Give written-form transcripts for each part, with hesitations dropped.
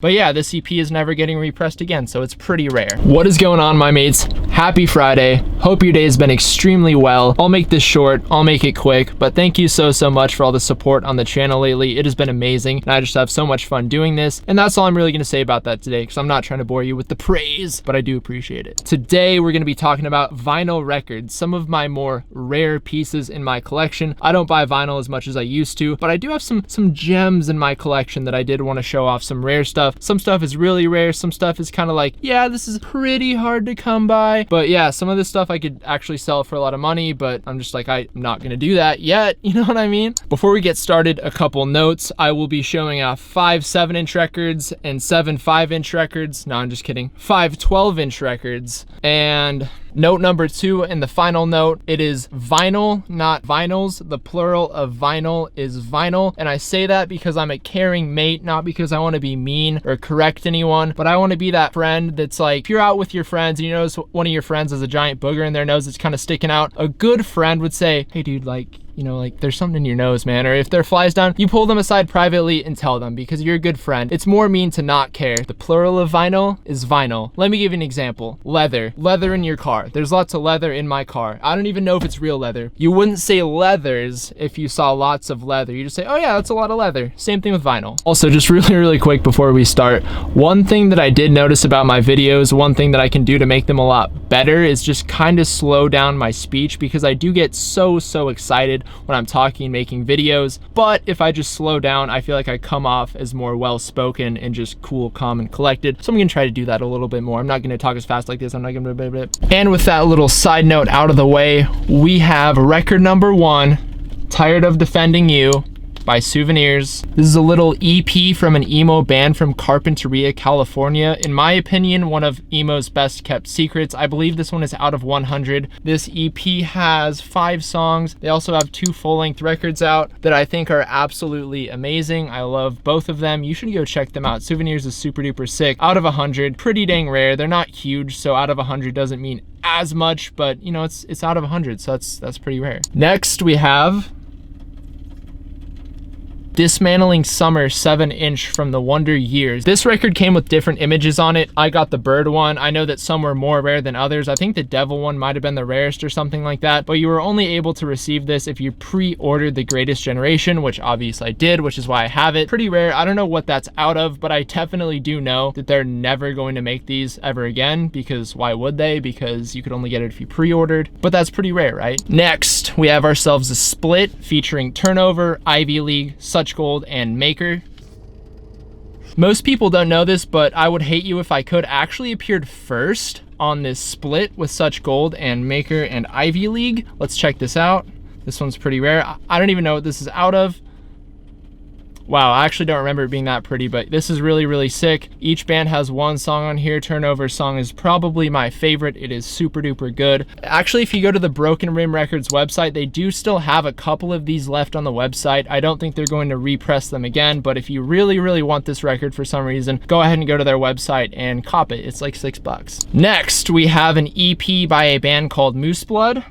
But yeah, this EP is never getting repressed again, so it's pretty rare. What is going on, my mates? Happy Friday. Hope your day has been extremely well. I'll make this short, I'll make it quick, but thank you so much for all the support on the channel lately. It has been amazing, and I just have so much fun doing this, and that's all I'm really gonna say about that today, because I'm not trying to bore you with the praise, but I do appreciate it. Today, we're gonna be talking about vinyl records, some of my more rare pieces in my collection. I don't buy vinyl as much as I used to, but I do have some gems in my collection that I did want to show off, some rare stuff. Some stuff is really rare, some stuff is kind of like, yeah, this is pretty hard to come by. But yeah, some of this stuff I could actually sell for a lot of money, but I'm just like, I'm not gonna do that yet, you know what I mean? Before we get started, a couple notes. I will be showing off 5 7-inch records and 7 5-inch records. No, I'm just kidding. 5 12-inch records. And note number 2 and the final note, it is vinyl, not vinyls. The plural of vinyl is vinyl. And I say that because I'm a caring mate, not because I want to be mean or correct anyone, but I want to be that friend that's like, if you're out with your friends and you notice one of your friends has a giant booger in their nose that's kind of sticking out, a good friend would say, hey dude, like, you know, like there's something in your nose, man. Or if their flies down, you pull them aside privately and tell them because you're a good friend. It's more mean to not care. The plural of vinyl is vinyl. Let me give you an example. Leather. Leather in your car. There's lots of leather in my car. I don't even know if it's real leather. You wouldn't say leathers if you saw lots of leather. You just say, oh yeah, that's a lot of leather. Same thing with vinyl. Also, just really quick before we start, one thing that I did notice about my videos, one thing that I can do to make them a lot better is just kind of slow down my speech, because I do get so excited when I'm talking, making videos. But if I just slow down, I feel like I come off as more well-spoken and just cool, calm, and collected. So I'm gonna try to do that a little bit more. I'm not gonna talk as fast like this. I'm not gonna... And with that little side note out of the way, we have record number 1, Tired of Defending You, by Souvenirs. This is a little EP from an emo band from Carpinteria, California. In my opinion, one of emo's best kept secrets. I believe this one is out of 100. This EP has 5 songs. They also have 2 full-length records out that I think are absolutely amazing. I love both of them. You should go check them out. Souvenirs is super duper sick. Out of 100, pretty dang rare. They're not huge, so out of 100 doesn't mean as much, but you know, it's out of 100, so that's pretty rare. Next, we have Dismantling Summer 7-inch from the Wonder Years. This record came with different images on it. I got the bird one. I know that some were more rare than others. I think the devil one might have been the rarest or something like that, but you were only able to receive this if you pre-ordered the Greatest Generation, which obviously I did, which is why I have it. Pretty rare. I don't know what that's out of, but I definitely do know that they're never going to make these ever again, because why would they? Because you could only get it if you pre-ordered, but that's pretty rare, right? Next, we have ourselves a split featuring Turnover, Ivy League, Such Gold, and Maker. Most people don't know this, but I Would Hate You If I Could actually appeared first on this split with Such Gold and Maker and Ivy League. Let's check this out. This one's pretty rare. I don't even know what this is out of. Wow, I actually don't remember it being that pretty, but this is really sick. Each band has 1 song on here. Turnover song is probably my favorite. It is super duper good. Actually, if you go to the Broken Rim Records website, they do still have a couple of these left on the website. I don't think they're going to repress them again, but if you really want this record for some reason, go ahead and go to their website and cop it. It's like $6. Next, we have an EP by a band called Moose Blood.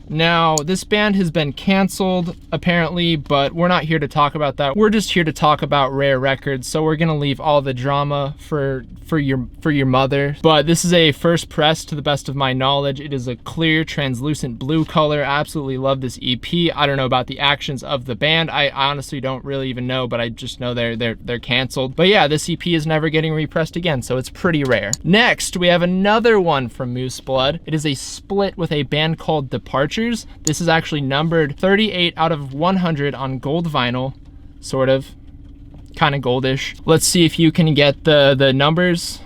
Now, this band has been canceled, apparently, but we're not here to talk about that. We're just here to talk about rare records, so we're gonna leave all the drama for your mother. But this is a first press to the best of my knowledge. It is a clear, translucent blue color. I absolutely love this EP. I don't know about the actions of the band. I honestly don't really even know, but I just know they're canceled. But yeah, this EP is never getting repressed again, so it's pretty rare. Next, we have another one from Moose Blood. It is a split with a band called Departure. This is actually numbered 38 out of 100 on gold vinyl, sort of, kind of goldish. Let's see if you can get the numbers.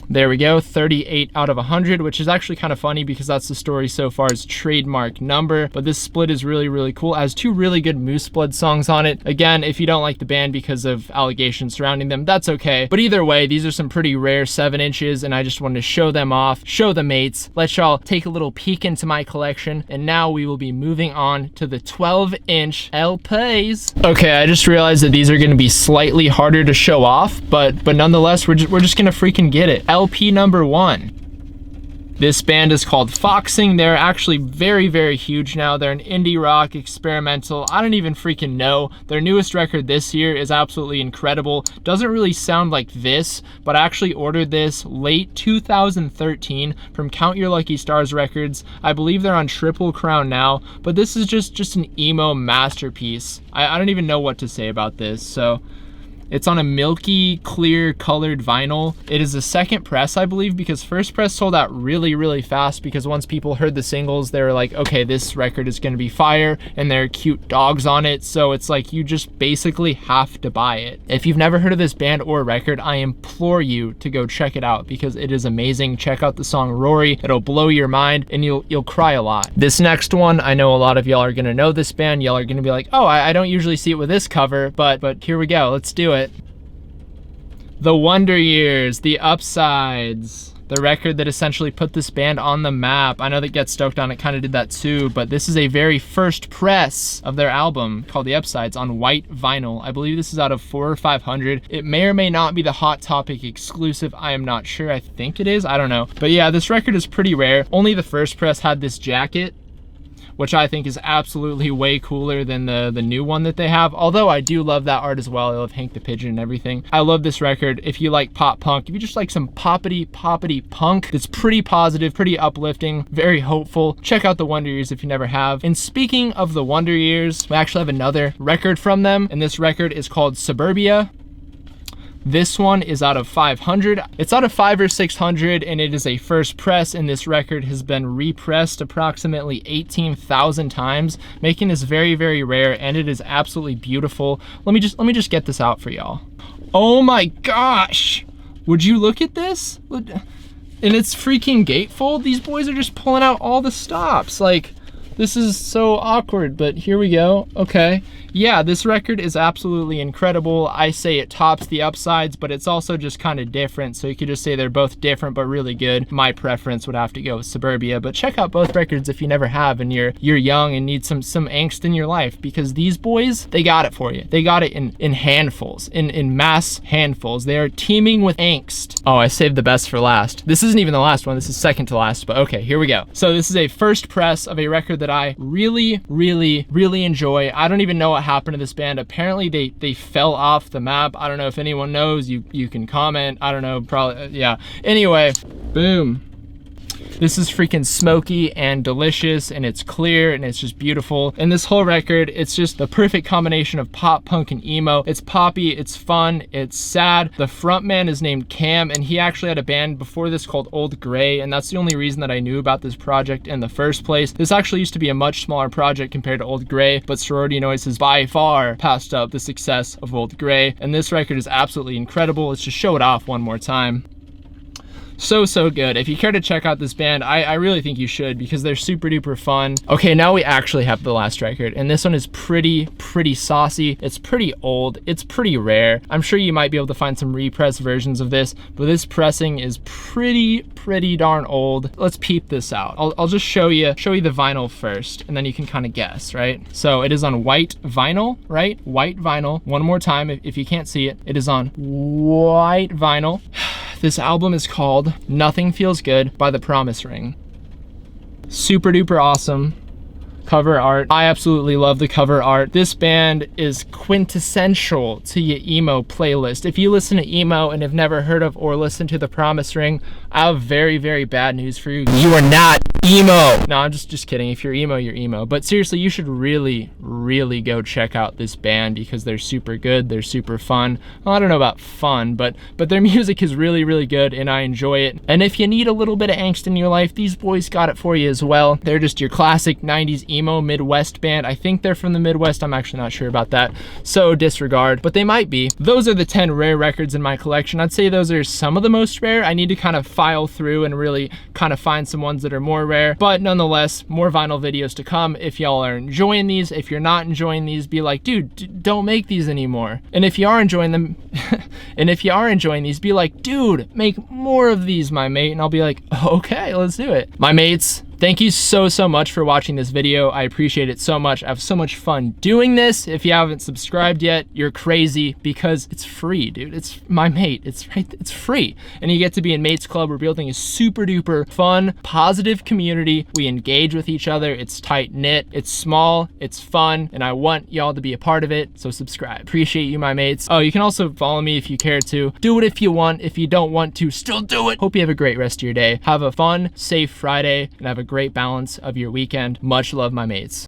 There we go, 38 out of 100, which is actually kind of funny because that's the story so far is trademark number. But this split is really cool. It has 2 really good Moose Blood songs on it. Again, if you don't like the band because of allegations surrounding them, that's okay. But either way, these are some pretty rare 7 inches, and I just wanted to show them off, show the mates, let y'all take a little peek into my collection. And now we will be moving on to the 12-inch LPs. Okay, I just realized that these are going to be slightly harder to show off, but nonetheless, we're just gonna freaking get it. LP number 1. This band is called Foxing. They're actually very, very huge now. They're an indie rock, experimental. I don't even freaking know. Their newest record this year is absolutely incredible. Doesn't really sound like this, but I actually ordered this late 2013 from Count Your Lucky Stars Records. I believe they're on Triple Crown now, but this is just an emo masterpiece. I don't even know what to say about this. So it's on a milky, clear colored vinyl. It is a second press, I believe, because first press sold out really, really fast because once people heard the singles, they were like, okay, this record is gonna be fire, and there are cute dogs on it, so it's like you just basically have to buy it. If you've never heard of this band or record, I implore you to go check it out because it is amazing. Check out the song Rory. It'll blow your mind and you'll cry a lot. This next one, I know a lot of y'all are gonna know this band. Y'all are gonna be like, oh, I don't usually see it with this cover, but here we go, let's do it. The Wonder Years, The Upsides, the record that essentially put this band on the map. I know that Get Stoked On It kind of did that too, but this is a very first press of their album called The Upsides on white vinyl. I believe this is out of 400 or 500. It may or may not be the Hot Topic exclusive. I am not sure. I think it is. I don't know. But yeah, this record is pretty rare. Only the first press had this jacket, which I think is absolutely way cooler than the new one that they have. Although I do love that art as well. I love Hank the Pigeon and everything. I love this record. If you like pop punk, if you just like some poppity punk that's pretty positive, pretty uplifting, very hopeful, check out the Wonder Years if you never have. And speaking of the Wonder Years, we actually have another record from them, and this record is called Suburbia. This one is out of 500. It's out of 500 or 600, and it is a first press, and this record has been repressed approximately 18,000 times, making this very, very rare, and it is absolutely beautiful. Let me just get this out for y'all. Oh my gosh! Would you look at this? And it's freaking Gatefold. These boys are just pulling out all the stops. Like, this is so awkward, but here we go. Okay. Yeah, this record is absolutely incredible. I say it tops The Upsides, but it's also just kind of different. So you could just say they're both different, but really good. My preference would have to go with Suburbia, but check out both records if you never have and you're young and need some angst in your life, because these boys, they got it for you. They got it in handfuls, in mass handfuls. They are teeming with angst. Oh, I saved the best for last. This isn't even the last one. This is second to last, but okay, here we go. So this is a first press of a record that I really, really, really enjoy. I don't even know what happened to this band. Apparently they fell off the map. I don't know if anyone knows. You can comment. I don't know, probably, yeah. Anyway, boom. This is freaking smoky and delicious, and it's clear and it's just beautiful. And this whole record, it's just the perfect combination of pop, punk, and emo. It's poppy, it's fun, it's sad. The frontman is named Cam, and he actually had a band before this called Old Gray, and that's the only reason that I knew about this project in the first place. This actually used to be a much smaller project compared to Old Gray, but Sorority Noise has by far passed up the success of Old Gray, and this record is absolutely incredible. Let's just show it off one more time. So good. If you care to check out this band, I really think you should, because they're super duper fun. Okay, now we actually have the last record, and this one is pretty saucy. It's pretty old. It's pretty rare. I'm sure you might be able to find some repress versions of this, but this pressing is pretty darn old. Let's peep this out. I'll just show you the vinyl first, and then you can kind of guess, right? So it is on white vinyl, right? White vinyl. One more time, if you can't see it. It is on white vinyl. This album is called Nothing Feels Good by The Promise Ring. Super duper awesome cover art. I absolutely love the cover art. This band is quintessential to your emo playlist. If you listen to emo and have never heard of or listened to The Promise Ring, I have very bad news for you. You are not emo. No, I'm just kidding. If you're emo, you're emo. But seriously, you should really go check out this band, because they're super good. They're super fun. Well, I don't know about fun, but their music is really good, and I enjoy it. And if you need a little bit of angst in your life, these boys got it for you as well. They're just your classic 90s emo Midwest band. I think they're from the Midwest. I'm actually not sure about that, so disregard, but they might be. Those are the 10 rare records in my collection. I'd say those are some of the most rare. I need to kind of file through and really kind of find some ones that are more rare, but nonetheless, more vinyl videos to come. If y'all are enjoying these, if you're not enjoying these, be like, dude, don't make these anymore. And if you are enjoying them, and if you are enjoying these, be like, dude, make more of these, my mate. And I'll be like, okay, let's do it. My mates, Thank you so much for watching this video. I appreciate it so much. I have so much fun doing this. If you haven't subscribed yet, you're crazy because it's free, dude. It's my mate. It's free. And you get to be in Mates Club. We're building a super duper fun, positive community. We engage with each other. It's tight knit. It's small. It's fun. And I want y'all to be a part of it. So subscribe. Appreciate you, my mates. Oh, you can also follow me if you care to. Do it if you want. If you don't want to, still do it. Hope you have a great rest of your day. Have a fun, safe Friday, and have a great balance of your weekend. Much love, my mates.